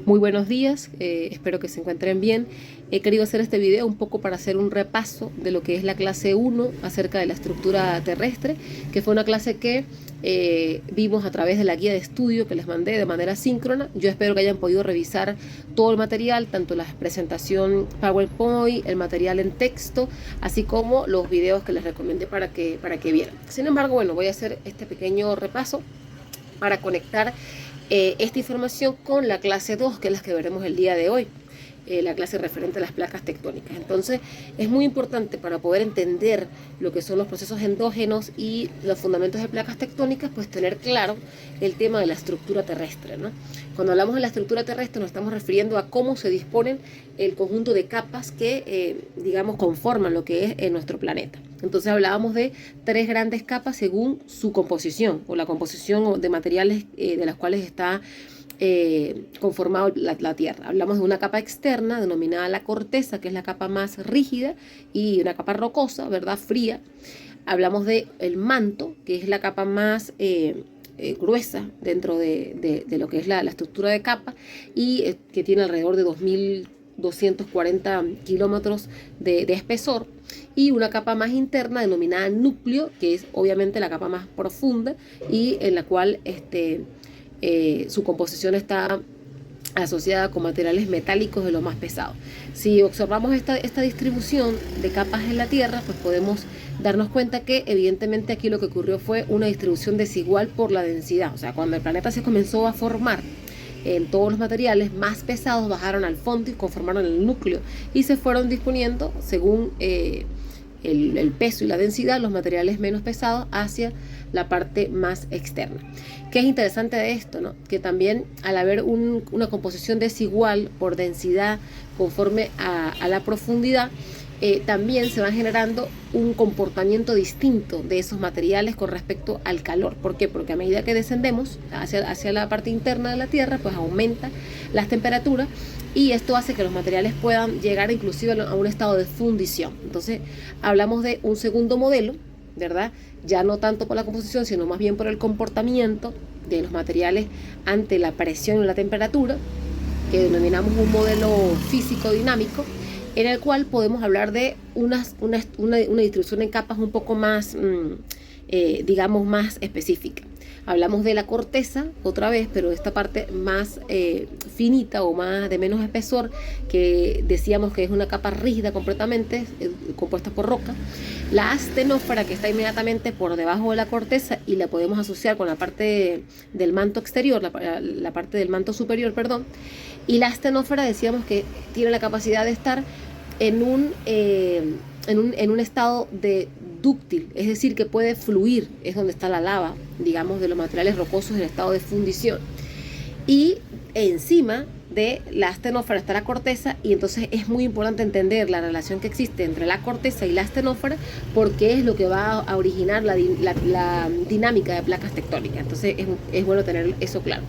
Muy buenos días, espero que se encuentren bien. He querido hacer este video un poco para hacer un repaso de lo que es la clase 1 acerca de la estructura terrestre, que fue una clase que vimos a través de la guía de estudio que les mandé de manera síncrona. Yo espero que hayan podido revisar todo el material, tanto la presentación PowerPoint, el material en texto, así como los videos que les recomendé para que vieran. Sin embargo, bueno, voy a hacer este pequeño repaso para conectar esta información con la clase 2, que es la que veremos el día de hoy, la clase referente a las placas tectónicas. Entonces, es muy importante para poder entender lo que son los procesos endógenos y los fundamentos de placas tectónicas, pues tener claro el tema de la estructura terrestre, ¿no? Cuando hablamos de la estructura terrestre nos estamos refiriendo a cómo se disponen el conjunto de capas que, digamos, conforman lo que es nuestro planeta. Entonces hablábamos de tres grandes capas según su composición o la composición de materiales de las cuales está conformado la Tierra. Hablamos de una capa externa denominada la corteza, que es la capa más rígida, y una capa rocosa, ¿verdad? Fría. Hablamos de el manto, que es la capa más gruesa dentro de lo que es la estructura de capa y que tiene alrededor de 2240 kilómetros de espesor, y una capa más interna denominada núcleo, que es obviamente la capa más profunda y en la cual su composición está asociada con materiales metálicos de lo más pesado. Si observamos esta distribución de capas en la Tierra, pues podemos darnos cuenta que evidentemente aquí lo que ocurrió fue una distribución desigual por la densidad. O sea, cuando el planeta se comenzó a formar, en todos los materiales más pesados bajaron al fondo y conformaron el núcleo y se fueron disponiendo según el peso y la densidad, los materiales menos pesados hacia la parte más externa. ¿Qué es interesante de esto, no? Que también al haber una composición desigual por densidad conforme a la profundidad, también se va generando un comportamiento distinto de esos materiales con respecto al calor. ¿Por qué? Porque a medida que descendemos hacia la parte interna de la Tierra, pues aumenta las temperaturas y esto hace que los materiales puedan llegar inclusive a un estado de fundición. Entonces hablamos de un segundo modelo, ¿verdad? Ya no tanto por la composición, sino más bien por el comportamiento de los materiales ante la presión y la temperatura, que denominamos un modelo físico-dinámico, en el cual podemos hablar de una distribución en capas un poco más, digamos, más específica. Hablamos de la corteza otra vez, pero esta parte más finita o más de menos espesor, que decíamos que es una capa rígida completamente, compuesta por roca. La astenósfera, que está inmediatamente por debajo de la corteza y la podemos asociar con la parte del manto exterior, la parte del manto superior, perdón. Y la astenósfera decíamos que tiene la capacidad de estar en un estado de dúctil, es decir, que puede fluir, es donde está la lava, digamos, de los materiales rocosos en estado de fundición. Y encima de la astenósfera está la corteza, y entonces es muy importante entender la relación que existe entre la corteza y la astenósfera, porque es lo que va a originar la dinámica de placas tectónicas. Entonces es bueno tener eso claro.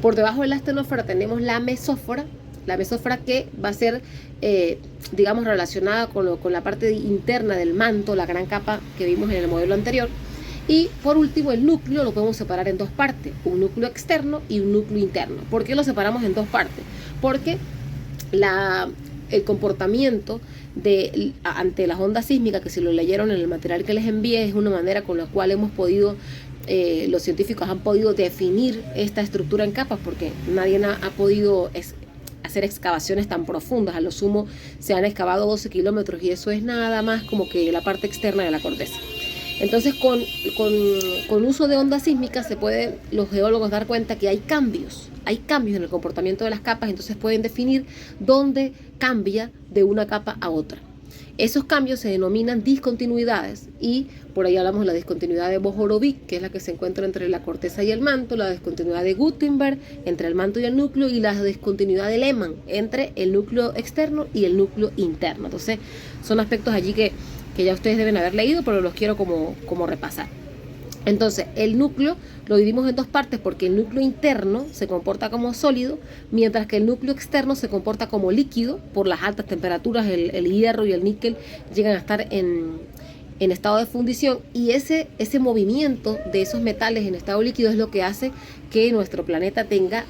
Por debajo de la astenósfera tenemos la mesósfera que va a ser, digamos, relacionada con la parte interna del manto, la gran capa que vimos en el modelo anterior. Y por último, el núcleo lo podemos separar en dos partes, un núcleo externo y un núcleo interno. ¿Por qué lo separamos en dos partes? Porque el comportamiento ante las ondas sísmicas, que si lo leyeron en el material que les envié, es una manera con la cual hemos podido, los científicos han podido definir esta estructura en capas, porque nadie ha podido hacer excavaciones tan profundas. A lo sumo se han excavado 12 kilómetros y eso es nada más como que la parte externa de la corteza. Entonces con uso de ondas sísmicas se pueden los geólogos dar cuenta que hay cambios en el comportamiento de las capas, entonces pueden definir dónde cambia de una capa a otra. Esos cambios se denominan discontinuidades, y por ahí hablamos de la discontinuidad de Bohorovich, que es la que se encuentra entre la corteza y el manto, la discontinuidad de Gutenberg entre el manto y el núcleo, y la discontinuidad de Lehmann entre el núcleo externo y el núcleo interno. Entonces son aspectos allí que ya ustedes deben haber leído, pero los quiero como repasar. Entonces, el núcleo lo dividimos en dos partes porque el núcleo interno se comporta como sólido, mientras que el núcleo externo se comporta como líquido. Por las altas temperaturas, el hierro y el níquel llegan a estar en estado de fundición, y ese movimiento de esos metales en estado líquido es lo que hace que nuestro planeta tenga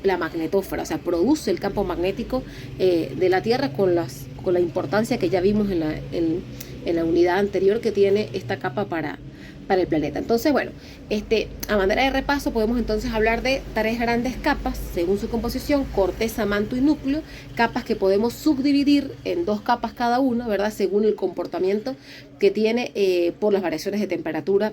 la magnetósfera, o sea, produce el campo magnético de la Tierra con la importancia que ya vimos en la unidad anterior que tiene esta capa para el planeta. Entonces, bueno, a manera de repaso podemos entonces hablar de 3 grandes capas según su composición: corteza, manto y núcleo, capas que podemos subdividir en 2 capas cada una, ¿verdad? Según el comportamiento que tiene por las variaciones de temperatura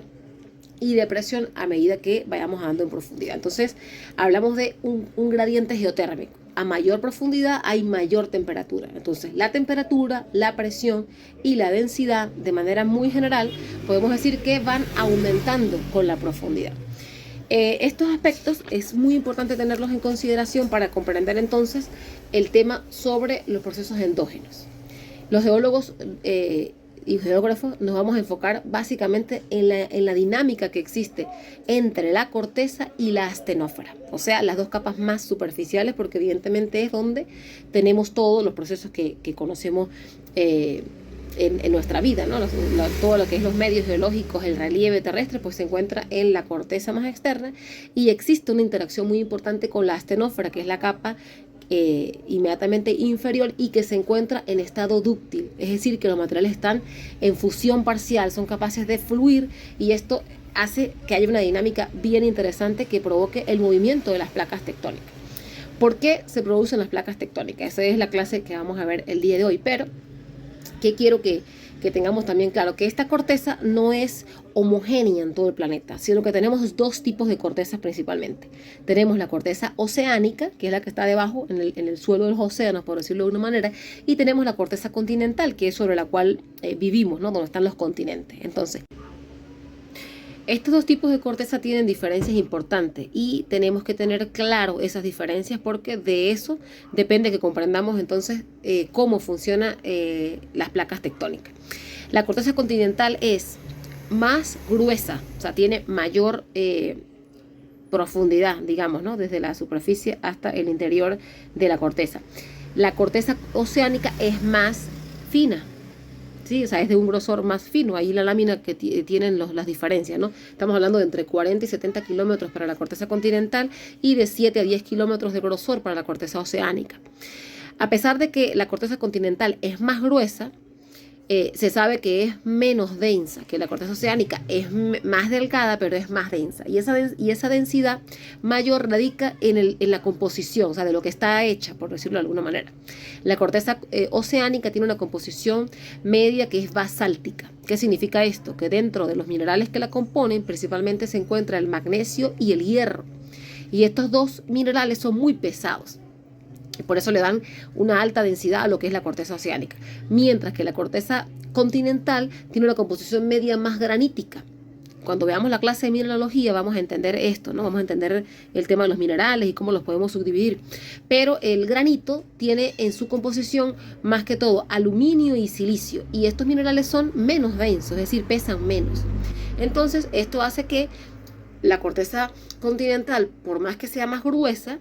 y de presión a medida que vayamos dando en profundidad. Entonces, hablamos de un gradiente geotérmico. A mayor profundidad hay mayor temperatura. Entonces, la temperatura, la presión y la densidad, de manera muy general, podemos decir que van aumentando con la profundidad. Estos aspectos es muy importante tenerlos en consideración para comprender entonces el tema sobre los procesos endógenos. Los geólogos y geógrafos nos vamos a enfocar básicamente en la dinámica que existe entre la corteza y la astenófera, o sea, las 2 capas más superficiales, porque evidentemente es donde tenemos todos los procesos que conocemos en nuestra vida, ¿no? Todo lo que es los medios geológicos, el relieve terrestre, pues se encuentra en la corteza más externa, y existe una interacción muy importante con la astenófera, que es la capa inmediatamente inferior y que se encuentra en estado dúctil, es decir, que los materiales están en fusión parcial, son capaces de fluir, y esto hace que haya una dinámica bien interesante que provoque el movimiento de las placas tectónicas. ¿Por qué se producen las placas tectónicas? Esa es la clase que vamos a ver el día de hoy, pero ¿qué quiero que tengamos también claro? Que esta corteza no es homogénea en todo el planeta, sino que tenemos 2 tipos de cortezas principalmente. Tenemos la corteza oceánica, que es la que está debajo, en el suelo de los océanos, por decirlo de una manera, y tenemos la corteza continental, que es sobre la cual vivimos, ¿no? Donde están los continentes. Entonces, estos 2 tipos de corteza tienen diferencias importantes y tenemos que tener claro esas diferencias, porque de eso depende que comprendamos entonces cómo funcionan las placas tectónicas. La corteza continental es más gruesa, o sea, tiene mayor profundidad, digamos, ¿no? Desde la superficie hasta el interior de la corteza. La corteza oceánica es más fina. Sí, o sea, es de un grosor más fino. Ahí la lámina que tienen las diferencias, ¿no? Estamos hablando de entre 40 y 70 kilómetros para la corteza continental y de 7 a 10 kilómetros de grosor para la corteza oceánica. A pesar de que la corteza continental es más gruesa, se sabe que es menos densa, que la corteza oceánica es más delgada, pero es más densa. Y esa densidad mayor radica en la composición, o sea, de lo que está hecha, por decirlo de alguna manera. La corteza oceánica tiene una composición media que es basáltica. ¿Qué significa esto? Que dentro de los minerales que la componen, principalmente se encuentra el magnesio y el hierro. Y estos 2 minerales son muy pesados. Y por eso le dan una alta densidad a lo que es la corteza oceánica. Mientras que la corteza continental tiene una composición media más granítica. Cuando veamos la clase de mineralogía vamos a entender esto, ¿no? Vamos a entender el tema de los minerales y cómo los podemos subdividir. Pero el granito tiene en su composición más que todo aluminio y silicio. Y estos minerales son menos densos, es decir, pesan menos. Entonces esto hace que la corteza continental, por más que sea más gruesa,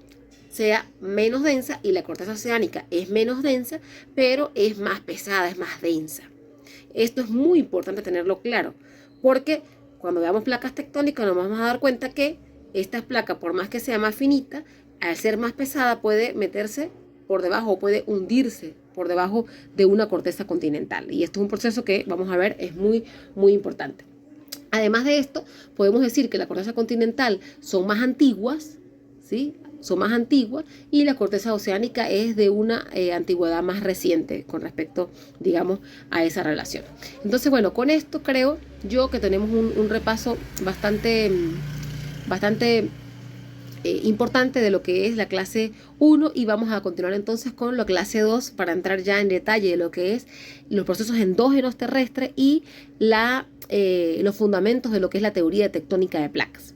sea menos densa, y la corteza oceánica es menos densa, pero es más pesada, es más densa. Esto es muy importante tenerlo claro, porque cuando veamos placas tectónicas nos vamos a dar cuenta que esta placa, por más que sea más finita, al ser más pesada puede meterse por debajo o puede hundirse por debajo de una corteza continental. Y esto es un proceso que vamos a ver es muy, muy importante. Además de esto, podemos decir que la corteza continental son más antiguas, ¿sí? Son más antiguas, y la corteza oceánica es de una antigüedad más reciente con respecto, digamos, a esa relación. Entonces, bueno, con esto creo yo que tenemos un repaso bastante importante de lo que es la clase 1, y vamos a continuar entonces con la clase 2 para entrar ya en detalle de lo que es los procesos endógenos terrestres y los fundamentos de lo que es la teoría tectónica de placas.